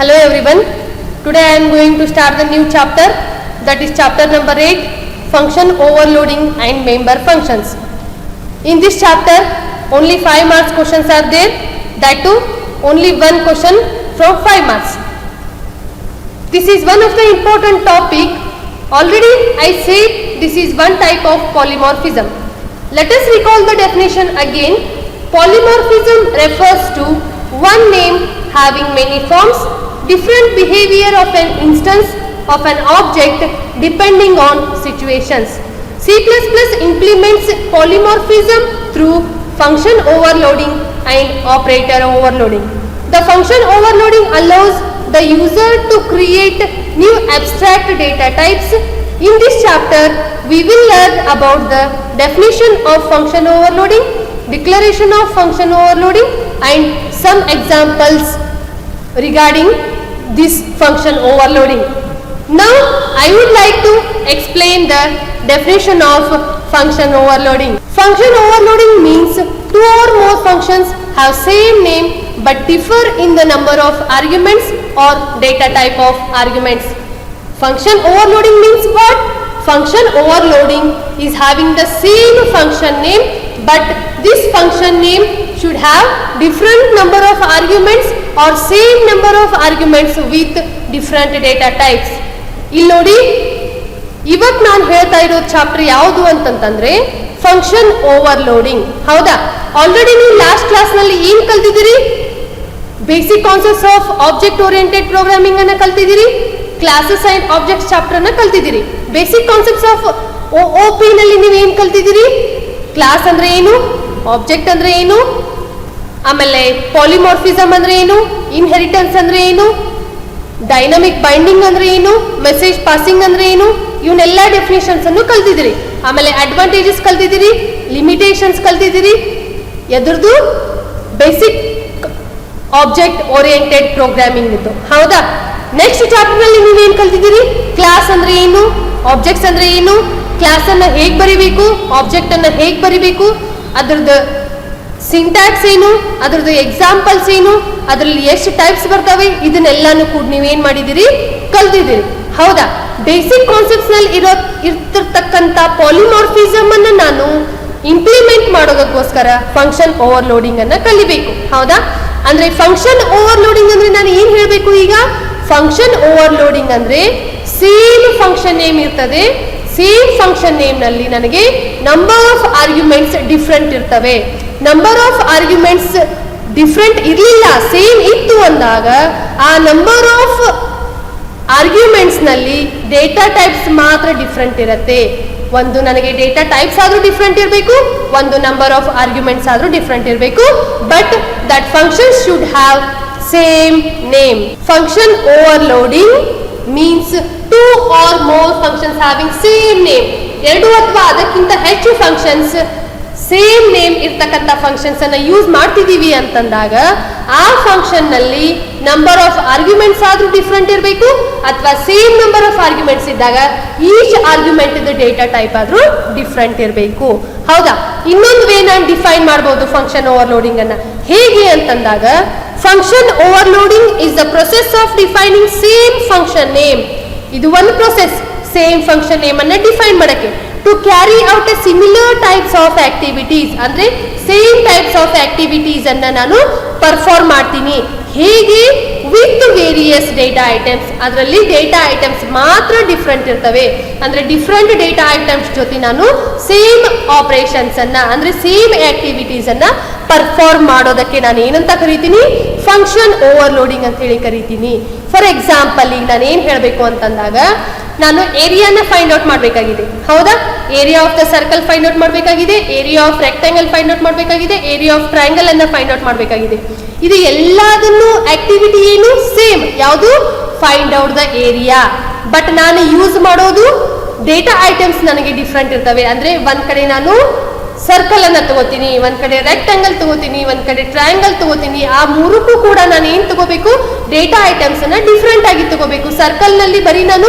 Hello everyone. Today I am going to start the new chapter, that is chapter number 8, function overloading and member functions. In this chapter only 5 marks questions are there, that too only one question from 5 marks. This is one of the important topic. Already I said this is one type of polymorphism. Let us recall the definition again. Polymorphism refers to one name having many forms, different behavior of an instance of an object depending on situations. C++ implements polymorphism through function overloading and operator overloading. The function overloading allows the user to create new abstract data types. In this chapter, we will learn about the definition of function overloading, declaration of function overloading, and some examples regarding this function overloading. Now, I would like to explain the definition of function overloading. Function overloading means two or more functions have same name but differ in the number of arguments or data type of arguments. Function overloading means what? Function overloading is having the same function name, but this function name should have different number of arguments or same number of arguments with different data types. ಇಲ್ಲಿ ನೋಡಿ, ಇವತ್ತು ನಾನು ಹೇಳ್ತಾ ಇರೋ chapter ಯಾವುದು ಅಂತಂತಂದ್ರೆ function overloading. ಹೌದಾ? Already ನೀವು ಲಾಸ್ಟ್ ಕ್ಲಾಸ್ ನಲ್ಲಿ ಏನು ಕಲ್ತಿದ್ದೀರಿ? Basic concepts of object oriented programming ಅನ್ನ ಕಲ್ತಿದ್ದೀರಿ, ಕ್ಲಾಸಸ್ ಅಂಡ್ ಆಬ್ಜೆಕ್ಟ್ಸ್ ಚಾಪ್ಟರ್ ಅನ್ನ ಕಲ್ತಿದ್ದೀರಿ. ಬೇಸಿಕ್ ಕಾನ್ಸೆಪ್ಟ್ಸ್ ಆಫ್ OOP ನಲ್ಲಿ ನೀವು ಏನು ಕಲ್ತಿದ್ದೀರಿ? ಕ್ಲಾಸ್ ಅಂದ್ರೆ ಏನು, ಆಬ್ಜೆಕ್ಟ್ ಅಂದ್ರೆ ಏನು, ಆಮೇಲೆ ಪಾಲಿಮಾರ್ಫಿಸಮ್ ಅಂದ್ರೆ ಏನು, ಇನ್ಹೆರಿಟೆನ್ಸ್ ಅಂದ್ರೆ ಏನು, ಡೈನಮಿಕ್ ಬೈಂಡಿಂಗ್ ಅಂದ್ರೆ ಏನು, ಮೆಸೇಜ್ ಪಾಸಿಂಗ್ ಅಂದ್ರೆ ಏನು, ಇವನ್ನೆಲ್ಲ ಡೆಫಿನೇಷನ್ಸ್ ಅನ್ನು ಕಲ್ತಿದ್ದೀರಿ. ಆಮೇಲೆ ಅಡ್ವಾಂಟೇಜಸ್ ಕಲ್ತಿದ್ದೀರಿ, ಲಿಮಿಟೇಷನ್ಸ್ ಕಲ್ತಿದ್ದೀರಿ. ಎದುರ್ದು ಬೇಸಿಕ್ ಆಬ್ಜೆಕ್ಟ್ ಓರಿಯೆಂಟೆಡ್ ಪ್ರೋಗ್ರಾಮಿಂಗ್ ಇತ್ತು. ಹೌದಾ? ನೆಕ್ಸ್ಟ್ ಚಾಪ್ಟರ್ ನಲ್ಲಿ ನೀವೇನು ಕಲ್ತಿದ್ದೀರಿ? ಕ್ಲಾಸ್ ಅಂದ್ರೆ ಏನು, ಆಬ್ಜೆಕ್ಟ್ಸ್ ಅಂದ್ರೆ ಏನು, ಕ್ಲಾಸ್ ಅನ್ನ ಹೇಗೆ ಬರಿಬೇಕು, ಆಬ್ಜೆಕ್ಟ್ ಅನ್ನ ಹೇಗೆ ಬರಿಬೇಕು, ಅದ್ರದ್ದು ಸಿಂಟ್ಯಾಕ್ಸ್ ಏನು, ಅದ್ರದ್ದು ಎಕ್ಸಾಂಪಲ್ಸ್ ಏನು, ಅದರಲ್ಲಿ ಎಷ್ಟು ಟೈಪ್ಸ್ ಬರ್ತವೆ, ಇದನ್ನೆಲ್ಲಾನು ಕೂಡ ನೀವೇನ್ ಮಾಡಿದಿರಿ? ಕಲ್ತಿದ್ದೀರಿ. ಹೌದಾ? ಬೇಸಿಕ್ ಕಾನ್ಸೆಪ್ಟ್ಸ್ ನಲ್ಲಿ ಇರ್ತಿರ್ತಕ್ಕಂಥ ಪಾಲಿಮಾರ್ಫಿಸಮ್ ಅನ್ನ ನಾನು ಇಂಪ್ಲಿಮೆಂಟ್ ಮಾಡೋದಕ್ಕೋಸ್ಕರ ಫಂಕ್ಷನ್ ಓವರ್ಲೋಡಿಂಗ್ ಅನ್ನ ಕಲಿಬೇಕು. ಹೌದಾ? ಅಂದ್ರೆ ಫಂಕ್ಷನ್ ಓವರ್ಲೋಡಿಂಗ್ ಅಂದ್ರೆ ನಾನು ಏನ್ ಹೇಳ್ಬೇಕು ಈಗ? ಫಂಕ್ಷನ್ ಓವರ್ಲೋಡಿಂಗ್ ಅಂದ್ರೆ ಸೇಮ್ ಫಂಕ್ಷನ್ ನೇಮ್ ಇರ್ತದೆ, ಸೇಮ್ ಫಂಕ್ಷನ್ ನೇಮ್ ನಲ್ಲಿ ನನಗೆ ನಂಬರ್ ಆಫ್ ಆರ್ಗ್ಯುಮೆಂಟ್ಸ್ ಡಿಫ್ರೆಂಟ್ ಇರ್ತವೆ. ನಂಬರ್ ಆಫ್ ಆರ್ಗ್ಯುಮೆಂಟ್ಸ್ ಡಿಫ್ರೆಂಟ್ ಇರಲಿಲ್ಲ, ಸೇಮ್ ಇತ್ತು ಅಂದಾಗ ಆ ನಂಬರ್ ಆಫ್ ಆರ್ಗ್ಯುಮೆಂಟ್ಸ್ ನಲ್ಲಿ ಡೇಟಾ ಟೈಪ್ಸ್ ಮಾತ್ರ ಡಿಫ್ರೆಂಟ್ ಇರುತ್ತೆ. ಒಂದು ನನಗೆ ಡೇಟಾ ಟೈಪ್ಸ್ ಆದ್ರೂ ಡಿಫ್ರೆಂಟ್ ಇರಬೇಕು, ಒಂದು ನಂಬರ್ ಆಫ್ ಆರ್ಗ್ಯುಮೆಂಟ್ಸ್ ಆದ್ರೂ ಡಿಫ್ರೆಂಟ್ ಇರಬೇಕು, but that function should have same name. Function overloading means two or more functions having same name. ಎರಡು ಅಥವಾ ಅದಕ್ಕಿಂತ ಹೆಚ್ಚು ಫಂಕ್ಷನ್ಸ್ ಸೇಮ್ ನೇಮ್ ಇರ್ತಕ್ಕಂಥ ಫಂಕ್ಷನ್ಸ್ ಅನ್ನ ಯೂಸ್ ಮಾಡ್ತಿದೀವಿ ಅಂತಂದಾಗ ಆ ಫಂಕ್ಷನ್ ನಲ್ಲಿ ನಂಬರ್ ಆಫ್ ಆರ್ಗ್ಯುಮೆಂಟ್ಸ್ ಆದ್ರೂ ಡಿಫ್ರೆಂಟ್ ಇರಬೇಕು, ಅಥವಾ ಸೇಮ್ ನಂಬರ್ ಆಫ್ ಆರ್ಗ್ಯುಮೆಂಟ್ಸ್ ಇದ್ದಾಗ ಈಚ್ ಆರ್ಗ್ಯುಮೆಂಟ್ ಡೇಟಾ ಟೈಪ್ ಆದ್ರೂ ಡಿಫ್ರೆಂಟ್ ಇರಬೇಕು. ಹೌದಾ? ಇನ್ನೊಂದು ವೇ ನಾನು ಡಿಫೈನ್ ಮಾಡಬಹುದು ಫಂಕ್ಷನ್ ಓವರ್ಲೋಡಿಂಗ್ ಅನ್ನ. ಹೇಗೆ ಅಂತಂದಾಗ function overloading is the process of defining same function name. ಇದು ಒಂದು ಪ್ರೊಸೆಸ್, ಸೇಮ್ ಫಂಕ್ಷನ್ ನೇಮ್ ಅನ್ನ ಡಿಫೈನ್ ಮಾಡಕ್ಕೆ. To carry out a similar types of activities, ಅಂದ್ರೆ ಸೇಮ್ ಟೈಪ್ಸ್ ಆಫ್ ಆಕ್ಟಿವಿಟೀಸ್ ಅನ್ನ ನಾನು ಪರ್ಫಾರ್ಮ್ ಮಾಡ್ತೀನಿ. ಹೇಗೆ? With various data items. ಅದರಲ್ಲಿ ಡೇಟಾ ಐಟಮ್ಸ್ ಮಾತ್ರ ಡಿಫ್ರೆಂಟ್ ಇರ್ತವೆ. ಅಂದ್ರೆ ಡಿಫ್ರೆಂಟ್ ಡೇಟಾ ಐಟಮ್ಸ್ ಜೊತೆ ನಾನು ಸೇಮ್ ಆಪರೇಷನ್ಸ್ ಅನ್ನ, ಅಂದ್ರೆ ಸೇಮ್ ಆಕ್ಟಿವಿಟೀಸ್ ಅನ್ನ ಪರ್ಫಾರ್ಮ್ ಮಾಡೋದಕ್ಕೆ ನಾನು ಏನಂತ ಕರಿತೀನಿ? ಫಂಕ್ಷನ್ ಓವರ್ಲೋಡಿಂಗ್ ಅಂತ ಹೇಳಿ ಕರಿತೀನಿ. ಫಾರ್ ಎಕ್ಸಾಂಪಲ್, ಈಗ ನಾನು ಏನ್ ಹೇಳಬೇಕು ಅಂತಂದಾಗ ನಾನು ಏರಿಯಾನ ಫೈಂಡ್ ಔಟ್ ಮಾಡಬೇಕಾಗಿದೆ. ಹೌದಾ? Area of the circle find out ಮಾಡಬೇಕಾಗಿದೆ, area of rectangle find out ಮಾಡಬೇಕಾಗಿದೆ, ಏರಿಯಾ ಆಫ್ ಟ್ರಯಾಂಗಲ್ ಅನ್ನ ಫೈಂಡ್ ಔಟ್ ಮಾಡಬೇಕಾಗಿದೆ. ಇದು ಎಲ್ಲದನ್ನು ಆಕ್ಟಿವಿಟಿ ಏನು? ಸೇಮ್. ಯಾವುದು? Find out the area. But ನಾನು ಯೂಸ್ ಮಾಡೋದು ಡೇಟಾ ಐಟಮ್ಸ್ ನನಗೆ ಡಿಫ್ರೆಂಟ್ ಇರ್ತವೆ. ಅಂದ್ರೆ ಒಂದ್ ಕಡೆ ನಾನು ಸರ್ಕಲ್ ಅನ್ನ ತಗೋತೀನಿ, ಒಂದ್ ಕಡೆ ರೆಕ್ಟಾಂಗಲ್ ತಗೋತೀನಿ, ಒಂದ್ ಕಡೆ ಟ್ರಯಾಂಗಲ್ ತಗೋತೀನಿ. ಆ ಮೂರಕ್ಕೂ ಕೂಡ ನಾನು ಏನ್ ತಗೋಬೇಕು? ಡೇಟಾ ಐಟಮ್ಸ್ ಅನ್ನ ಡಿಫ್ರೆಂಟ್ ಆಗಿ ತಗೋಬೇಕು. ಸರ್ಕಲ್ ನಲ್ಲಿ ಬರೀ ನಾನು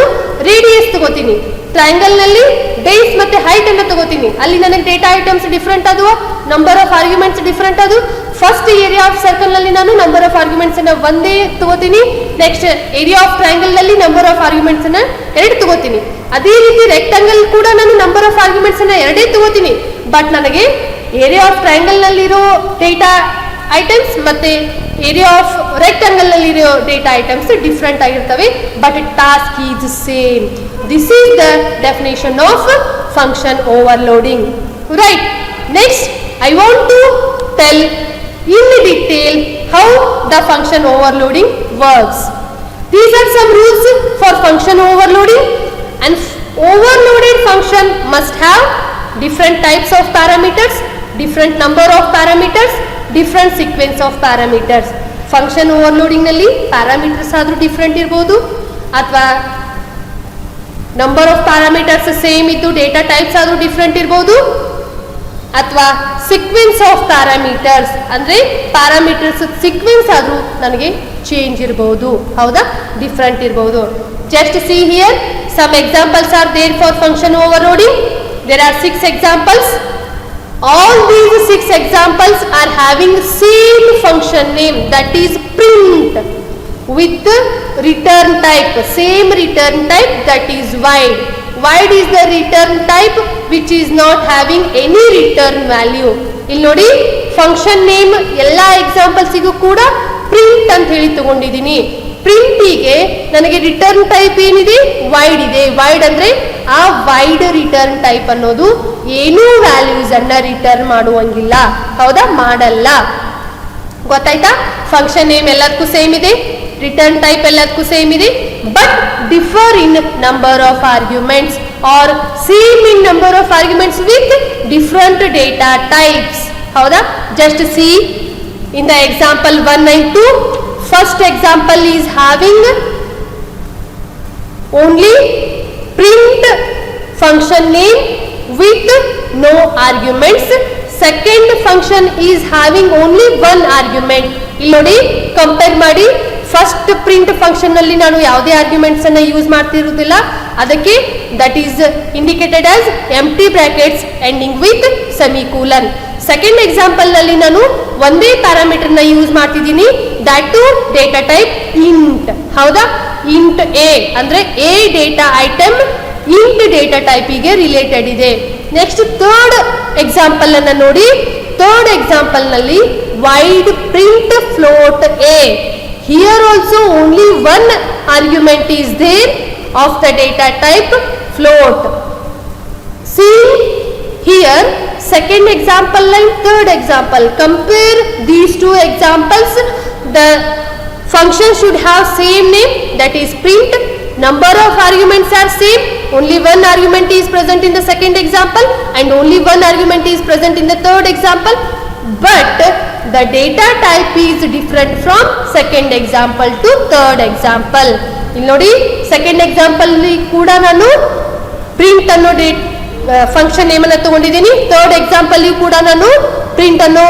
ರೇಡಿಯಸ್ ತಗೋತೀನಿ, ಟ್ರಯಾಂಗಲ್ ನಲ್ಲಿ ಬೇಸ್ ಮತ್ತೆ ಹೈಟ್ ಅನ್ನ ತಗೋತೀನಿ, ಅಲ್ಲಿ ನನಗೆ ಡೇಟಾ ಐಟಮ್ಸ್ ಡಿಫ್ರೆಂಟ್ ಆದವು. Number of arguments different. ಅದು ಫಸ್ಟ್ ಏರಿಯಾ ಆಫ್ ಸರ್ಕಲ್ ನಲ್ಲಿ ನಾನು ನಂಬರ್ ಆಫ್ ಆರ್ಗ್ಯುಮೆಂಟ್ಸ್ ಅನ್ನ ಒಂದೇ ತಗೋತೀನಿ. ನೆಕ್ಸ್ಟ್ ಏರಿಯಾ ಆಫ್ ಟ್ರಯಾಂಗಲ್ ನಲ್ಲಿ ನಂಬರ್ ಆಫ್ ಆರ್ಗ್ಯುಮೆಂಟ್ಸ್ ಅನ್ನ 2 ತಗೋತೀನಿ. ಅದೇ ರೀತಿ ರೆಕ್ಟಾಂಗಲ್ ಕೂಡ ನಾನು ನಂಬರ್ ಆಫ್ ಆರ್ಗ್ಯುಮೆಂಟ್ಸ್ ಅನ್ನ 2 ತಗೋತೀನಿ. ಬಟ್ ನನಗೆ ಏರಿಯಾ ಆಫ್ ಟ್ರಯಾಂಗಲ್ ನಲ್ಲಿರೋ ಡೇಟಾ ಐಟಮ್ಸ್ ಮತ್ತೆ ಏರಿಯಾ ಆಫ್ ರೆಕ್ಟಾಂಗಲ್ ನಲ್ಲಿರೋ ಡೇಟಾ ಐಟಮ್ಸ್ ಡಿಫ್ರೆಂಟ್ ಆಗಿರ್ತವೆ. But task is same. This is the definition of function overloading. Right. Next I want to tell in detail how the function overloading works. These are some rules for function overloading. And overloaded function must have different types of parameters, different number of parameters, different sequence of parameters. Function overloading ನಲ್ಲಿ parameters ಆದ್ರೂ different ಇರಬಹುದು, ಅಥವಾ number of parameters same ಇದ್ದು data types ಆದ್ರೂ different ಇರಬಹುದು, ಅಥವಾ sequence of parameters ಅಂದ್ರೆ parameters sequence ಆದ್ರೂ ನನಗೆ ಚೇಂಜ್ ಇರಬಹುದು. ಹೌದಾ, ಡಿಫ್ರೆಂಟ್ ಇರಬಹುದು. Just see here some examples are there for function overloading. There are 6 examples. All these 6 examples are having same function name, that is print, with return type, same return type, that is void. Void is the return type which is not having any return value. ಇಲ್ಲಿ ನೋಡಿ, function name ಎಲ್ಲ ಎಕ್ಸಾಂಪಲ್ಸಿಗೂ ಕೂಡ print ಅಂತ ಹೇಳಿ ತಗೊಂಡಿದ್ದೀನಿ. ಪ್ರಿಂಟಿಗೆ ನನಗೆ return type ಏನಿದೆ, wide ಇದೆ. ವೈಡ್ ಅಂದ್ರೆ ಆ ವೈಡ್ ರಿಟರ್ನ್ ಟೈಪ್ ಅನ್ನೋದು ಏನೂ ವ್ಯಾಲ್ಯೂಸ್ ಅನ್ನ ರಿಟರ್ನ್ ಮಾಡುವಂಗಿಲ್ಲ. ಹೌದಾ, ಮಾಡಲ್ಲ. ಗೊತ್ತಾಯ್ತಾ? ಫಂಕ್ಷನ್ ನೇಮ್ ಎಲ್ಲದಕ್ಕೂ ಸೇಮ್ ಇದೆ, ರಿಟರ್ನ್ ಟೈಪ್ ಎಲ್ಲದಕ್ಕೂ ಸೇಮ್ ಇದೆ, but differ in number of arguments or same in number of arguments with different data types. ಹೌದಾ? Just see in the example 1 and 2. First example is having only print function name with no arguments. Second function is having only one argument. ಇಲ್ಲಿ ನೋಡಿ, compare ಮಾಡಿ. First print function ನಲ್ಲಿ ನಾನು ಯಾವುದೇ arguments ಅನ್ನ use ಮಾಡ್ತಿರುವುದಿಲ್ಲ. ಅದಕ್ಕೆ that is indicated as empty brackets ending with semicolon. Second example ನಲ್ಲಿ ನಾನು ಒಂದೇ ಪ್ಯಾರಾಮೀಟರ್ ನ ಯೂಸ್ ಮಾಡ್ತಿದ್ದೀನಿ, that to data type int. ಹೌದಾ? ಇಂಟ್ ಎ ಅಂದ್ರೆ a data item int data ಟೈಪಿಗೆ ರಿಲೇಟೆಡ್ ಇದೆ. ನೆಕ್ಸ್ಟ್ ಥರ್ಡ್ ಎಕ್ಸಾಂಪಲ್ ಅನ್ನ ನೋಡಿ. ಥರ್ಡ್ ಎಕ್ಸಾಂಪಲ್ ನಲ್ಲಿ void print float a. Here also only one argument is there of the data type float. See here second example and third example. Compare these two examples. The function should have same name, that is print. Number of arguments are same. Only one argument is present in the second example and only one argument is present in the third example. But the data type is different from second example to third example. ಇಲ್ಲಿ ನೋಡಿ, second example ಕೂಡ ನಾನು print ಅನ್ನೋ function name ಅನ್ನು ತಗೊಂಡಿದ್ದೀನಿ. Third example ಕೂಡ ನಾನು print ಅನ್ನೋ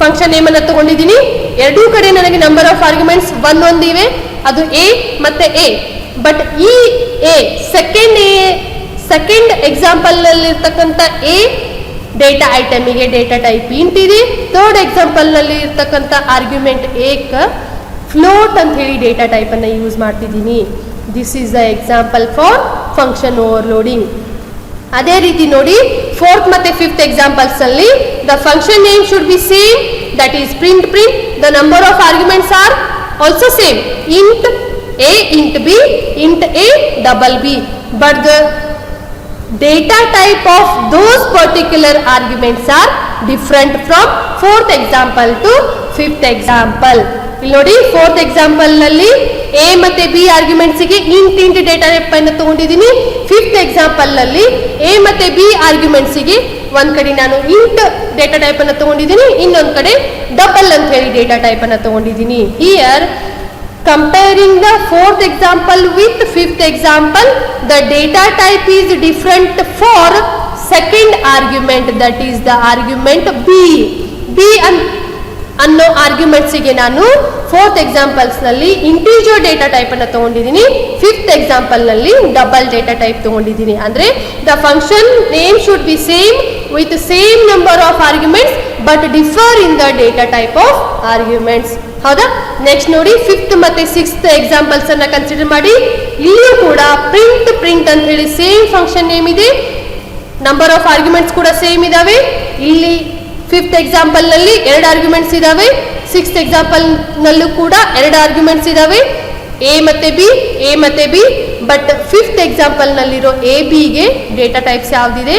ಫಂಕ್ಷನ್ ನೇಮ್ ಅನ್ನು ತಗೊಂಡಿದ್ದೀನಿ. ಎರಡೂ ಕಡೆ ನನಗೆ ನಂಬರ್ ಆಫ್ ಆರ್ಗ್ಯುಮೆಂಟ್ಸ್ ಒಂದಿವೆ, ಅದು ಎ ಮತ್ತೆ ಎ. ಬಟ್ ಈ ಎ ಸೆಕೆಂಡ್ ಎಕ್ಸಾಂಪಲ್ ನಲ್ಲಿ ಇರ್ತಕ್ಕಂಥ ಎ ಡೇಟಾ ಐಟಮಿಗೆ ಡೇಟಾ ಟೈಪ್ ಇಂಟ್ ಇದೆ. ಥರ್ಡ್ ಎಕ್ಸಾಂಪಲ್ ನಲ್ಲಿ ಇರ್ತಕ್ಕಂಥ ಆರ್ಗ್ಯುಮೆಂಟ್ ಏಕ್ ಫ್ಲೋಟ್ ಅಂತ ಹೇಳಿ ಡೇಟಾ ಟೈಪ್ ಅನ್ನ ಯೂಸ್ ಮಾಡ್ತಿದ್ದೀನಿ. This is the example for function overloading. ಅದೇ ರೀತಿ ನೋಡಿ, ಫೋರ್ತ್ ಮತ್ತೆ ಫಿಫ್ತ್ ಎಕ್ಸಾಂಪಲ್ಸ್ ಅಲ್ಲಿ the function name should be same, that is print. The number of arguments are also same, int a, int b, int A, double B. But the data type of those particular arguments are different from fourth example to fifth example. ಇಲ್ಲಿ ನೋಡಿ, fourth example ನಲ್ಲಿ A ಮತ್ತೆ B arguments ಗೆ int data type ಅನ್ನು ತಗೊಂಡಿದ್ದೀನಿ. Fifth example ನಲ್ಲಿ A ಮತ್ತೆ B arguments ಗೆ ಒಂದ್ ಕಡೆ ನಾನು ಇಂಟ್ ಡೇಟಾ ಟೈಪ್ ಅನ್ನು ತಗೊಂಡಿದ್ದೀನಿ, ಇನ್ನೊಂದ್ ಕಡೆ ಡಬಲ್ ಅಂತ ಹೇಳಿ ಡೇಟಾ ಟೈಪ್ ಅನ್ನು ತಗೊಂಡಿದ್ದೀನಿ. Here comparing the fourth example with fifth example, the data type is different for second argument, that is the argument b. ಅನ್ನೋ ಆರ್ಗ್ಯುಮೆಂಟ್ಸ್ ಗೆ ನಾನು ಫೋರ್ತ್ ಎಕ್ಸಾಂಪಲ್ಸ್ ನಲ್ಲಿ ಇಂಟಿಜರ್ ಡೇಟಾ ಟೈಪ್ ಅನ್ನು ತಗೊಂಡಿದ್ದೀನಿ, ಫಿಫ್ತ್ ಎಕ್ಸಾಂಪಲ್ ನಲ್ಲಿ double data type ತಗೊಂಡಿದ್ದೀನಿ. ಅಂದ್ರೆ the function name should be same, with the same number of arguments but differ in the data type of arguments. ಹೌದಾ? Next ನೋಡಿ, fifth ಮತ್ತೆ sixth examples ಅನ್ನ consider ಮಾಡಿ. ಇಲ್ಲಿಯೂ ಕೂಡ ಪ್ರಿಂಟ್ ಅಂತ ಹೇಳಿ ಸೇಮ್ ಫಂಕ್ಷನ್ ನೇಮ್ ಇದೆ, ನಂಬರ್ ಆಫ್ ಆರ್ಗ್ಯುಮೆಂಟ್ಸ್ ಕೂಡ ಸೇಮ್ ಇದಾವೆ. ಇಲ್ಲಿ ಫಿಫ್ತ್ ಎಕ್ಸಾಂಪಲ್ ನಲ್ಲಿ 2 ಆರ್ಗ್ಯುಮೆಂಟ್ಸ್ ಇದಾವೆ, ಸಿಕ್ಸ್ತ್ ಎಕ್ಸಾಂಪಲ್ ನಲ್ಲೂ ಕೂಡ 2 ಆರ್ಗ್ಯುಮೆಂಟ್ಸ್ ಇದಾವೆ, ಎ ಮತ್ತೆ ಬಿ. ಬಟ್ ಫಿಫ್ತ್ ಎಕ್ಸಾಂಪಲ್ ನಲ್ಲಿರೋ ಎ ಬಿಗೆ ಡೇಟಾ ಟೈಪ್ಸ್ ಯಾವ್ದಿದೆ?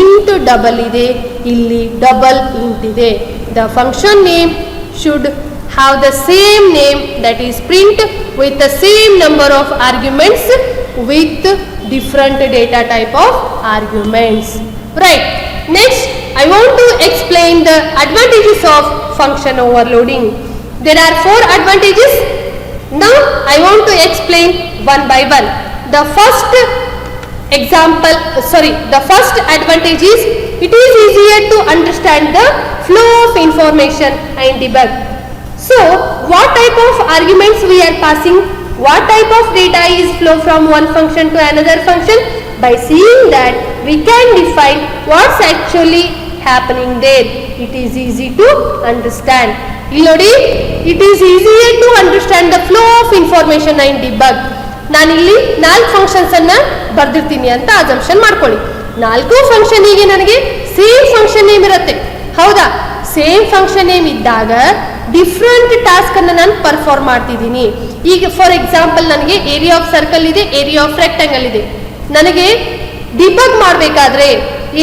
ಇಂಟ್ ಡಬಲ್ ಇದೆ, ಇಲ್ಲಿ ಡಬಲ್ ಇಂಟ್ ಇದೆ. The function name should have the same name, that is print, with the same number of arguments with different data type of arguments. Right. Next, I want to explain the advantages of function overloading. There are 4 advantages. Now I want to explain one by one. The first advantage is it is easier to understand the flow of information and debug. So, what type of arguments we are passing? What type of data is flow from one function to another function? By seeing that, we can define what's actually happening there. It is easy to understand. Illodi, it is easier to understand the flow of information and debug. ನಾನಿಲ್ಲಿ 4 functions ಅನ್ನ ಬರ್ದಿರ್ತೀನಿ ಅಂತ assumption ಮಾಡ್ಕೊಳ್ಳಿ. 4 function ಗೆ ನನಗೆ same function name ಇರುತ್ತೆ. ಹೌದಾ? Same function name ಇದ್ದಾಗ different task ಅನ್ನು ನಾನು ಪರ್ಫಾರ್ಮ್ ಮಾಡ್ತಿದ್ದೀನಿ. ಈಗ ಫಾರ್ ಎಕ್ಸಾಂಪಲ್ ನನಗೆ ಏರಿಯಾ ಆಫ್ ಸರ್ಕಲ್ ಇದೆ, ಏರಿಯಾ ಆಫ್ ರೆಕ್ಟಾಂಗಲ್ ಇದೆ. ನನಗೆ ಡಿಬಗ್ ಮಾಡಬೇಕಾದ್ರೆ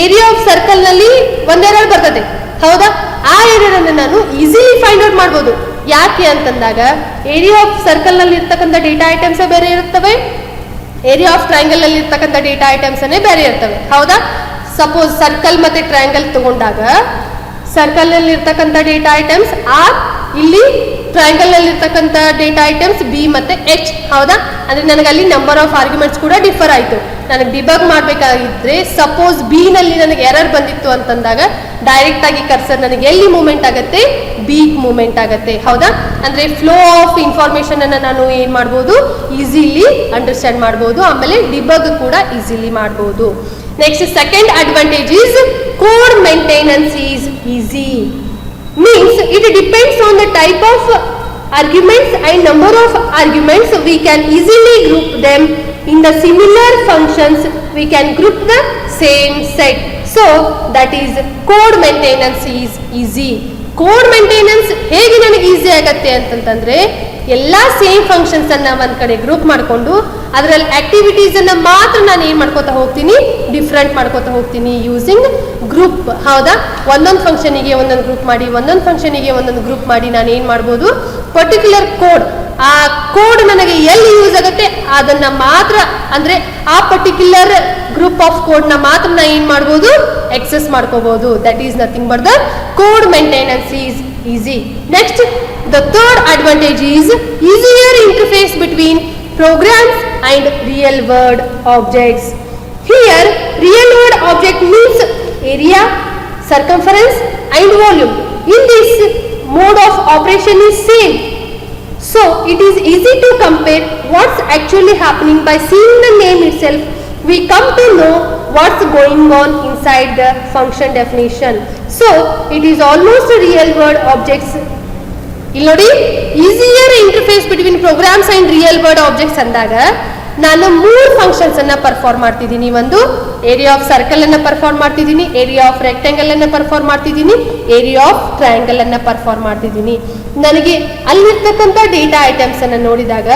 ಏರಿಯಾ ಆಫ್ ಸರ್ಕಲ್ ನಲ್ಲಿ ಒಂದು ಎರರ್ ಬರ್ತದೆ. ಹೌದಾ? ಆ ಎರರ್ ಅನ್ನು ನಾನು ಈಸಿಲಿ ಫೈಂಡ್ ಔಟ್ ಮಾಡ್ಬೋದು. ಯಾಕೆ ಅಂತಂದಾಗ ಏರಿಯಾ ಆಫ್ ಸರ್ಕಲ್ ನಲ್ಲಿ ಇರ್ತಕ್ಕಂಥ ಡೇಟಾ ಐಟಮ್ಸ್ ಬೇರೆ ಇರುತ್ತವೆ, ಏರಿಯಾ ಆಫ್ ಟ್ರಯಾಂಗಲ್ ನಲ್ಲಿ ಇರ್ತಕ್ಕಂಥ ಡೇಟಾ ಐಟಮ್ಸ್ ಬೇರೆ ಇರ್ತವೆ. ಹೌದಾ? ಸಪೋಸ್ ಸರ್ಕಲ್ ಮತ್ತೆ ಟ್ರಯಾಂಗಲ್ ತಗೊಂಡಾಗ ಸರ್ಕಲ್ ನಲ್ಲಿ ಇರ್ತಕ್ಕಂಥ ಡೇಟಾ ಐಟಮ್ಸ್ ಆರ್, ಇಲ್ಲಿ ಟ್ರಯಾಂಗಲ್ ನಲ್ಲಿ ಇರ್ತಕ್ಕಂಥ ಡೇಟಾ ಐಟಮ್ಸ್ ಬಿ ಮತ್ತೆ ಎಚ್. ಹೌದಾ? ಅಂದ್ರೆ ನನಗೆ ಅಲ್ಲಿ ನಂಬರ್ ಆಫ್ ಆರ್ಗ್ಯುಮೆಂಟ್ಸ್ ಕೂಡ ಡಿಫರ್ ಆಯ್ತು. ನನಗೆ ಡಿಬಗ್ ಮಾಡಬೇಕಾಗಿದ್ರೆ ಸಪೋಸ್ ಬಿ ನಲ್ಲಿ ನನಗೆ ಎರರ್ ಬಂದಿತ್ತು ಅಂತಂದಾಗ ಡೈರೆಕ್ಟ್ ಆಗಿ ಕರ್ಸರ್ ನನಗೆ ಎಲ್ಲಿ ಮೂವ್ಮೆಂಟ್ ಆಗುತ್ತೆ? ಬಿ ಮೂವ್ಮೆಂಟ್ ಆಗುತ್ತೆ. ಹೌದಾ? ಅಂದ್ರೆ ಫ್ಲೋ ಆಫ್ ಇನ್ಫಾರ್ಮೇಶನ್ ಅನ್ನ ನಾನು ಏನ್ ಮಾಡ್ಬೋದು? ಈಸಿಲಿ ಅಂಡರ್ಸ್ಟ್ಯಾಂಡ್ ಮಾಡ್ಬೋದು. ಆಮೇಲೆ ಡಿಬಗ್ ಕೂಡ ಈಸಿಲಿ ಮಾಡ್ಬೋದು. Next, second advantage is code maintenance is easy. Means it depends on the type of arguments and number of arguments. We can easily group them in the similar functions. We can group the same set. So that is code maintenance is easy. Code maintenance ಹೇಗೆ ನನಗೆ easy ಆಗತ್ತೆ ಅಂತಂತಂದ್ರೆ ಎಲ್ಲಾ same functions ಅನ್ನ ಒಂದ್ ಕಡೆ group ಮಾಡ್ಕೊಂಡು ಅದರಲ್ಲಿ ಆಕ್ಟಿವಿಟೀಸ್ ಅನ್ನ ಮಾತ್ರ ನಾನು ಏನ್ ಮಾಡ್ಕೋತಾ ಹೋಗ್ತೀನಿ? ಡಿಫ್ರೆಂಟ್ ಮಾಡ್ಕೋತಾ ಹೋಗ್ತೀನಿ ಯೂಸಿಂಗ್ ಗ್ರೂಪ್. ಹೌದಾ? ಒಂದೊಂದು ಫಂಕ್ಷನಿಗೆ ಒಂದೊಂದು ಗ್ರೂಪ್ ಮಾಡಿ, ಒಂದೊಂದು ಫಂಕ್ಷನಿಗೆ ಒಂದೊಂದು ಗ್ರೂಪ್ ಮಾಡಿ ನಾನು ಏನ್ ಮಾಡ್ಬೋದು? ಪರ್ಟಿಕ್ಯುಲರ್ ಕೋಡ್, ಆ ಕೋಡ್ ನನಗೆ ಎಲ್ಲಿ ಯೂಸ್ ಆಗುತ್ತೆ ಅದನ್ನ ಮಾತ್ರ, ಅಂದ್ರೆ ಆ ಪರ್ಟಿಕ್ಯುಲರ್ ಗ್ರೂಪ್ ಆಫ್ ಕೋಡ್ ನ ಮಾತ್ರ ನಾ ಏನ್ ಮಾಡ್ಬೋದು? ಎಕ್ಸೆಸ್ ಮಾಡ್ಕೋಬಹುದು. That is nothing but the code maintenance is easy. Next, the third advantage is easier interface between programs and real world objects. Here real world object means area, circumference and volume. In this mode of operation is same, so it is easy to compare what's actually happening. By seeing the name itself we come to know what's going on inside the function definition. So it is almost a real world objects. ಇಲ್ಲಿ ನೋಡಿ, easier interface between programs and real world objects ಅಂದಾಗ ನಾನು 3 functions ಅನ್ನ perform ಮಾಡ್ತಿದ್ದೀನಿ. ಒಂದು area of circle ಅನ್ನ perform ಮಾಡ್ತಿದ್ದೀನಿ, area of rectangle ಅನ್ನ ಪರ್ಫಾರ್ಮ್ ಮಾಡ್ತಿದ್ದೀನಿ, ಏರಿಯಾ ಆಫ್ ಟ್ರಯಾಂಗಲ್ ಅನ್ನ ಪರ್ಫಾರ್ಮ್ ಮಾಡ್ತಿದ್ದೀನಿ. ನನಗೆ ಅಲ್ಲಿರ್ತಕ್ಕಂಥ ಡೇಟಾ ಐಟಮ್ಸ್ ಅನ್ನ ನೋಡಿದಾಗ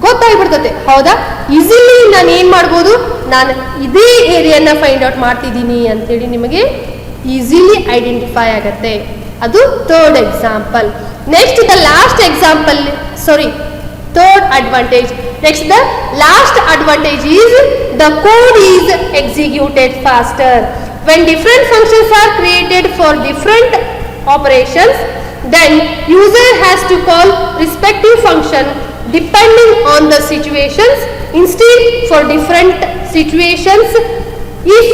ಗೊತ್ತಾಗ್ಬಿಡ್ತದೆ. ಹೌದಾ? ಈಸಿಲಿ ನಾನು ಏನ್ ಮಾಡ್ಬೋದು? ನಾನು ಇದೇ ಏರಿಯಾನ ಫೈಂಡ್ ಔಟ್ ಮಾಡ್ತಿದ್ದೀನಿ ಅಂತೇಳಿ ನಿಮಗೆ ಈಸಿಲಿ ಐಡೆಂಟಿಫೈ ಆಗತ್ತೆ. ಅದು third example. Next, the last example, third advantage. Next, the last advantage is the code is executed faster. When different functions are created for different operations, then user has to call respective function depending on the situations. Instead, for different situations, if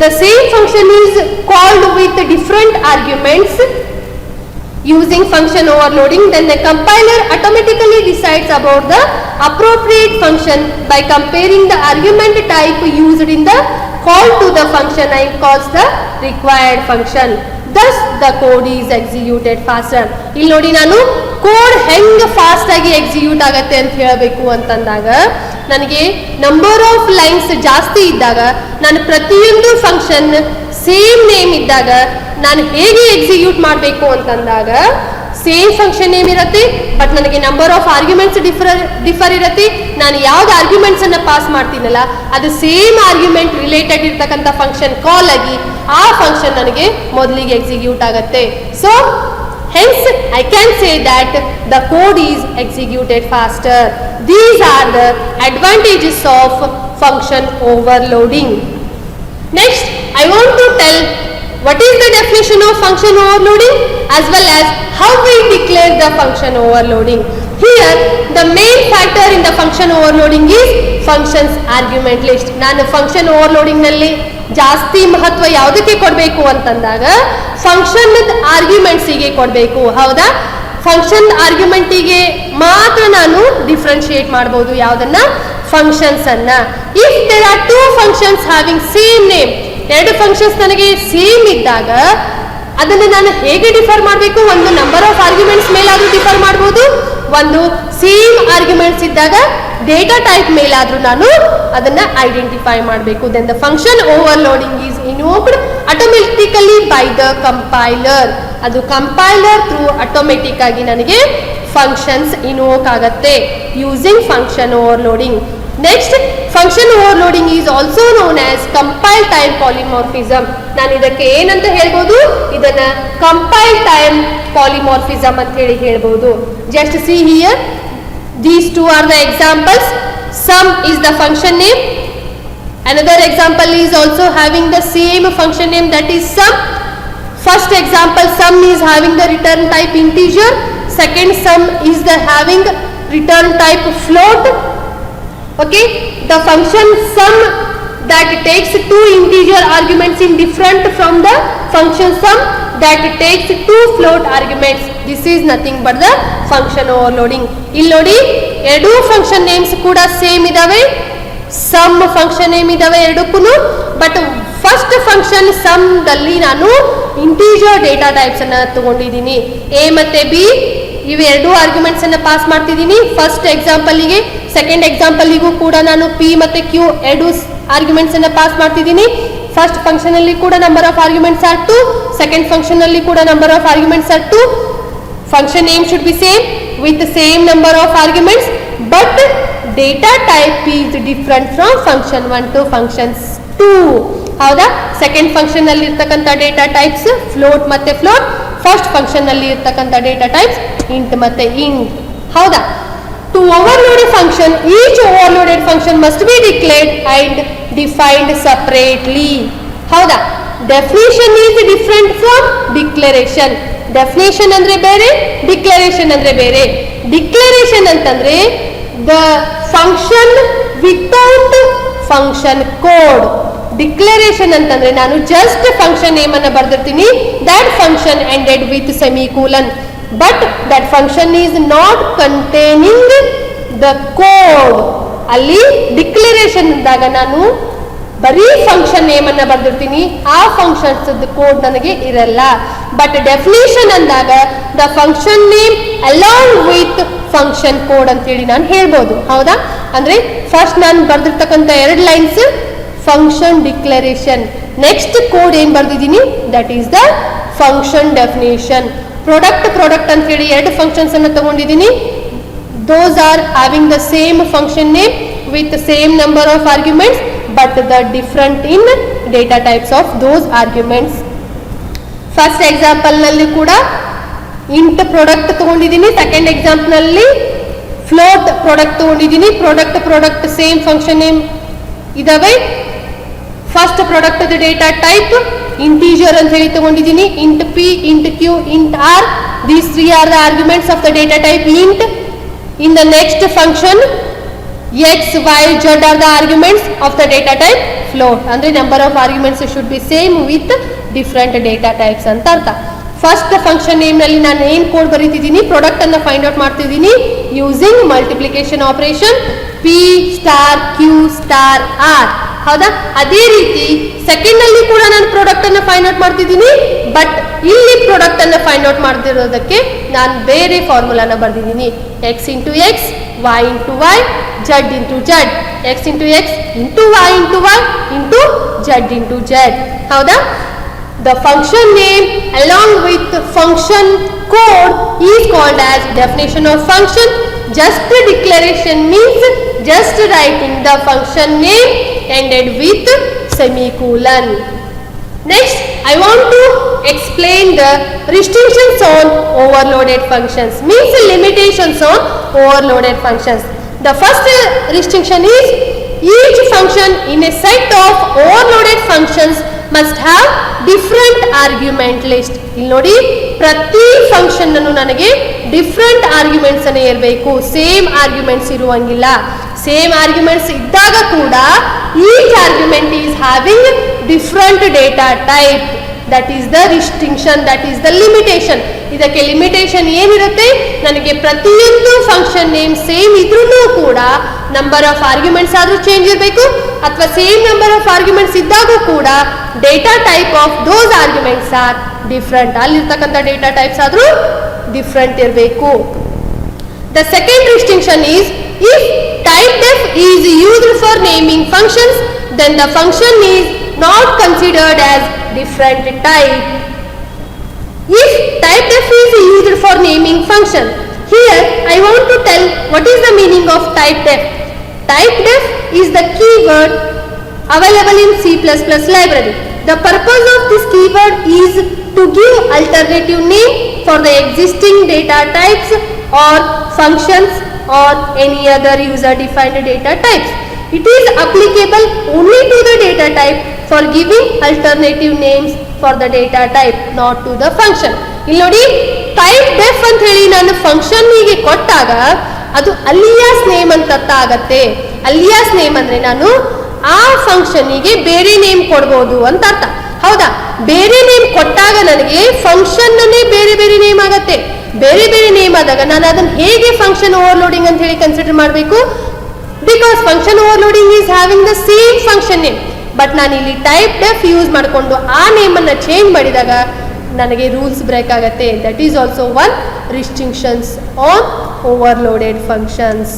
the same function is called with different arguments using function overloading, then the compiler automatically decides about the appropriate function by comparing the argument type used in the call to the function and calls the required function. Thus the code is executed faster. ಇಲ್ಲಿ ನೋಡಿ ನಾನು code ಹೆಂಗೆ fast ಆಗಿ execute ಆಗತ್ತೆ ಅಂತ ಹೇಳಬೇಕು ಅಂತಂದಾಗ ನನಗೆ ನಂಬರ್ ಆಫ್ ಲೈನ್ಸ್ ಜಾಸ್ತಿ ಇದ್ದಾಗ ನಾನು ಪ್ರತಿಯೊಂದು ಫಂಕ್ಷನ್ ಸೇಮ್ ನೇಮ್ ಇದ್ದಾಗ ನಾನು ಹೇಗೆ ಎಕ್ಸಿಕ್ಯೂಟ್ ಮಾಡಬೇಕು ಅಂತಂದಾಗ ಸೇಮ್ ಫಂಕ್ಷನ್ ನೇಮ್ ಇರುತ್ತೆ ಬಟ್ ನನಗೆ ನಂಬರ್ ಆಫ್ ಆರ್ಗ್ಯುಮೆಂಟ್ಸ್ ಡಿಫರ್ ಇರುತ್ತೆ. ನಾನು ಯಾವ್ದು ಆರ್ಗ್ಯುಮೆಂಟ್ಸ್ ಅನ್ನ ಪಾಸ್ ಮಾಡ್ತೀನಲ್ಲ ಅದು ಸೇಮ್ ಆರ್ಗ್ಯುಮೆಂಟ್ ರಿಲೇಟೆಡ್ ಇರ್ತಕ್ಕಂಥ ಫಂಕ್ಷನ್ ಕಾಲ್ ಆಗಿ ಆ ಫಂಕ್ಷನ್ ನನಗೆ ಮೊದಲಿಗೆ ಎಕ್ಸಿಕ್ಯೂಟ್ ಆಗುತ್ತೆ. So hence I can say that the code is executed faster. These are the advantages of function overloading. Next I want to tell what is the definition of function overloading as well as how we declare the function overloading. Here the main factor in the function overloading is functions argument list. ನಾನು function overloading ನಲ್ಲಿ ಜಾಸ್ತಿ ಮಹತ್ವ ಯಾವುದಕ್ಕೆ ಕೊಡಬೇಕು ಅಂತಂದಾಗ function arguments ಗೆ ಕೊಡಬೇಕು. ಹೌದಾ, ಫಂಕ್ಷನ್ ಆರ್ಗ್ಯುಮೆಂಟಿಗೆ ಮಾತ್ರ ನಾನು ಡಿಫ್ರೆನ್ಶಿಯೇಟ್ ಮಾಡಬಹುದು ಯಾವುದನ್ನ, ಫಂಕ್ಷನ್ಸ್ ಅನ್ನ. If there are two functions having same name, ಎರಡು ಫಂಕ್ಷನ್ಸ್ ನನಗೆ ಸೇಮ್ ಇದ್ದಾಗ ಅದನ್ನು ನಾನು ಹೇಗೆ ಡಿಫರ್ ಮಾಡಬೇಕು, ಒಂದು ನಂಬರ್ ಆಫ್ ಆರ್ಗ್ಯುಮೆಂಟ್ಸ್ ಮೇಲಾದ್ರೂ ಡಿಫರ್ ಮಾಡಬಹುದು, ಒಂದು ಸೇಮ್ ಆರ್ಗ್ಯುಮೆಂಟ್ಸ್ ಇದ್ದಾಗ ಡೇಟಾ ಟೈಪ್ ಮೇಲಾದ್ರೂ ನಾನು ಅದನ್ನ ಐಡೆಂಟಿಫೈ ಮಾಡಬೇಕು. Then the function overloading is invoked automatically by the compiler. ಅದು ಕಂಪೈಲರ್ ಥ್ರೂ ಆಟೋಮೆಟಿಕ್ ಆಗಿ ನನಗೆ ಫಂಕ್ಷನ್ಸ್ ಇನ್ವೋಕ್ ಆಗತ್ತೆ using function overloading. Next function overloading is also known as compile time polymorphism. ನಾನು ಇದಕ್ಕೆ ಏನಂತ ಹೇಳ್ಬೋದು, ಇದನ್ನ ಕಂಪೈಲ್ ಟೈಮ್ ಪಾಲಿಮಾರ್ಫಿಸಮ್ ಅಂತ ಹೇಳ್ಬೋದು. Just see here, these two are the examples. Sum is the function name. Another example is also having the same function name, that is sum. First example, sum is having the return type integer. Second, sum is the having return type float. Okay, the function sum that takes two integer arguments in different from the function sum that takes two float arguments. This is nothing but the function overloading. ಇಲ್ಲಿ ನೋಡಿ ಎರಡು function names ಕೂಡ same ಇದಾವೆ, some function name ಇದಾವೆ ಎರಡಕ್ಕೂ. But first function some ದಲ್ಲಿ ನಾನು integer data types ಅನ್ನ ತಗೊಂಡಿದ್ದೀನಿ. ಎ ಮತ್ತೆ ಬಿ ಇವೆರಡು ಆರ್ಗ್ಯುಮೆಂಟ್ಸ್ ಅನ್ನ ಪಾಸ್ ಮಾಡ್ತಿದ್ದೀನಿ ಫಸ್ಟ್ ಎಕ್ಸಾಂಪಲ್ಗೆ. ಸೆಕೆಂಡ್ ಎಕ್ಸಾಂಪಲ್ಗೂ ಕೂಡ ನಾನು ಪಿ ಮತ್ತೆ ಕ್ಯೂ ಎರಡು ಆರ್ಗ್ಯುಮೆಂಟ್ಸ್ ಅನ್ನ ಪಾಸ್ ಮಾಡ್ತಿದ್ದೀನಿ. ಫಸ್ಟ್ ಫಂಕ್ಷನ್ ಅಲ್ಲಿ ಕೂಡ number of arguments are 2, second function ಅಲ್ಲಿ ಕೂಡ number of arguments are 2. Function name should be same with the same number of arguments, but data type is different from function 1 to function 2. ಹೌದಾ, second function ಅಲ್ಲಿ ಇರ್ತಕ್ಕಂಥ data types float ಮತ್ತೆ float, first function ಅಲ್ಲಿ ಇರ್ತಕ್ಕಂಥ data types int ಮತ್ತೆ int. ಹೌದಾ, to overload a function, each overloaded function must be declared and defined separately. ಹೌದಾ, definition is different from declaration. Definition ಅಂದ್ರೆ ಬೇರೆ, ಡಿಕ್ಲರೇಷನ್ ಅಂದ್ರೆ ಬೇರೆ. ಡಿಕ್ಲರೇಷನ್ ಅಂತಂದ್ರೆ the function without function code. Declaration ಅಂತಂದ್ರೆ ನಾನು ಜಸ್ಟ್ ಫಂಕ್ಷನ್ ನೇಮ್ ಅನ್ನ ಬರೆದಿರ್ತೀನಿ, that function ended with semicolon, but that function is not containing the code. ಅಲ್ಲಿ ಡಿಕ್ಲರೇಷನ್ ಇದ್ದಾಗ ನಾನು ಬರೀ ಫಂಕ್ಷನ್ ನೇಮ್ ಅನ್ನ ಬರೆದಿರ್ತೀನಿ, ಆ ಫಂಕ್ಷನ್ಸ್ ಕೋಡ್ ನನಗೆ ಇರಲ್ಲ. ಬಟ್ ಡೆಫಿನೇಷನ್ ಅಂದಾಗ the function name along with function code ಅಂತ ಹೇಳಿ ನಾನು ಹೇಳ್ಬೋದು. ಹೌದಾ, ಅಂದ್ರೆ ಫಸ್ಟ್ ನಾನು ಬರ್ದಿರ್ತಕ್ಕಂಥ ಎರಡು lines function declaration, next code ಏನ್ ಬರ್ದಿದ್ದೀನಿ that is the function definition. Product ಅಂತ ಹೇಳಿ ಎರಡು ಫಂಕ್ಷನ್ಸ್ ಅನ್ನ ತಗೊಂಡಿದ್ದೀನಿ, those are having the same function name with the same number of arguments but the different in data types of those arguments. First example ನಲ್ಲಿ ಕೂಡ int product ತಗೊಂಡಿದ್ದೀನಿ, second example ನಲ್ಲಿ float product ತಗೊಂಡಿದ್ದೀನಿ. Product same function name ಇದಾವೆ. First product data type integer ಅಂತ ಹೇಳಿ ತಗೊಂಡಿದ್ದೀನಿ, int p, int q, int r. These three are the arguments of the data type int. In the next function x, y, z are the arguments of the data type float. Andre number of arguments should be same with different data types ಅಂತ ಅರ್ಥ. First function name ನಲ್ಲಿ ನಾನು ಏನ್ code ಬರೀತಿದ್ದೀನಿ, product ಅನ್ನ find out ಮಾಡ್ತಿದ್ದೀನಿ using multiplication operation p * q * r. ಹೌದಾ? ಅದೇ ರೀತಿ ಸೆಕೆಂಡ್ ಅಲ್ಲಿ ಕೂಡ ನಾನು ಪ್ರಾಡಕ್ಟ್ ಅನ್ನ ಫೈಂಡ್ ಔಟ್ ಮಾಡ್ತಿದ್ದೀನಿ, ಬಟ್ ಇಲ್ಲಿ ಪ್ರಾಡಕ್ಟ್ ಅನ್ನ ಫೈಂಡ್ ಔಟ್ ಮಾಡ್ತಿರೋದಕ್ಕೆ ನಾನು ಬೇರೆ ಫಾರ್ಮುಲಾನ ಬರ್ದಿದ್ದೀನಿ. x into x, y into y, z into z, x into x into y into y into z into z. ಹೌದಾ? The function name along with the function code is called as definition of function. Just declaration means just writing the function name ended with semicolon. Next, I want to explain the restrictions on overloaded functions, means limitations on overloaded functions. The first restriction is each function in a set of overloaded functions must have different argument list. ಇಲ್ಲಿ ನೋಡಿ, ಪ್ರತಿ function ಅನ್ನು ನನಗೆ different arguments ಅನ್ನು ಇರಬೇಕು, same arguments ಇರುವಂಗಿಲ್ಲ. Same arguments ಇದ್ದಾಗ ಕೂಡ each argument is having different data type. That is the restriction, that is the limitation. ಇದಕ್ಕೆ ಲಿಮಿಟೇಷನ್ ಏನಿರುತ್ತೆ, ನನಗೆ ಪ್ರತಿಯೊಂದು ಫಂಕ್ಷನ್ ನೇಮ್ ಸೇಮ್ ಇದ್ರೂ ಕೂಡ ನಂಬರ್ ಆಫ್ ಆರ್ಗ್ಯುಮೆಂಟ್ಸ್ ಆದ್ರೂ ಚೇಂಜ್ ಇರಬೇಕು, ಅಥವಾ ಸೇಮ್ ನಂಬರ್ ಆಫ್ ಆರ್ಗ್ಯುಮೆಂಟ್ಸ್ ಇದ್ದಾಗ ಕೂಡ data type of those arguments are different. ಅಲ್ಲಿರ್ತಕ್ಕಂಥ ಡೇಟಾ ಟೈಪ್ಸ್ ಆದ್ರೂ ಡಿಫ್ರೆಂಟ್ ಇರಬೇಕು. The second restriction is if type deaf is used for naming functions, then the function is not considered as different type. If type def is used for naming function, here I want to tell what is the meaning of type def. Type def is the keyword available in C++ library. The purpose of this keyword is to give alternative name for the existing data types or functions or any other user defined data types. It is applicable only to the data type for giving alternative names for the data type, not to the function. ಇಲ್ಲಿ ನೋಡಿ, type deaf ಅಂತ ಹೇಳಿ ನಾನು ಫಂಕ್ಷನ್ನಿಗೆ ಕೊಟ್ಟಾಗ ಅದು alias name ಅಂತ ಅರ್ಥ ಆಗತ್ತೆ. ಅಲಿಯಾಸ್ ನೇಮ್ ಅಂದ್ರೆ ನಾನು ಆ ಫಂಕ್ಷನ್ನಿಗೆ ಬೇರೆ ನೇಮ್ ಕೊಡ್ಬೋದು ಅಂತ ಅರ್ಥ. ಹೌದಾ? ಬೇರೆ ನೇಮ್ ಕೊಟ್ಟಾಗ ನನಗೆ ಫಂಕ್ಷನ್ ಅನ್ನೇ ಬೇರೆ ಬೇರೆ ನೇಮ್ ಆಗತ್ತೆ. ಬೇರೆ ಬೇರೆ ನೇಮ್ ಆದಾಗ ನಾನು ಅದನ್ನ ಹೇಗೆ ಫಂಕ್ಷನ್ ಓವರ್ಲೋಡಿಂಗ್ ಅಂತ ಹೇಳಿ ಕನ್ಸಿಡರ್ ಮಾಡಬೇಕು? Because function overloading is having the same function name. But ನಾನು ಇಲ್ಲಿ ಟೈಪ್ ಡೆಫ್ ಯೂಸ್ ಮಾಡಿಕೊಂಡು ಆ ನೇಮನ್ನು ಚೇಂಜ್ ಮಾಡಿದಾಗ ನನಗೆ ರೂಲ್ಸ್ ಬ್ರೇಕ್ ಆಗುತ್ತೆ. That is also one restrictions on overloaded functions.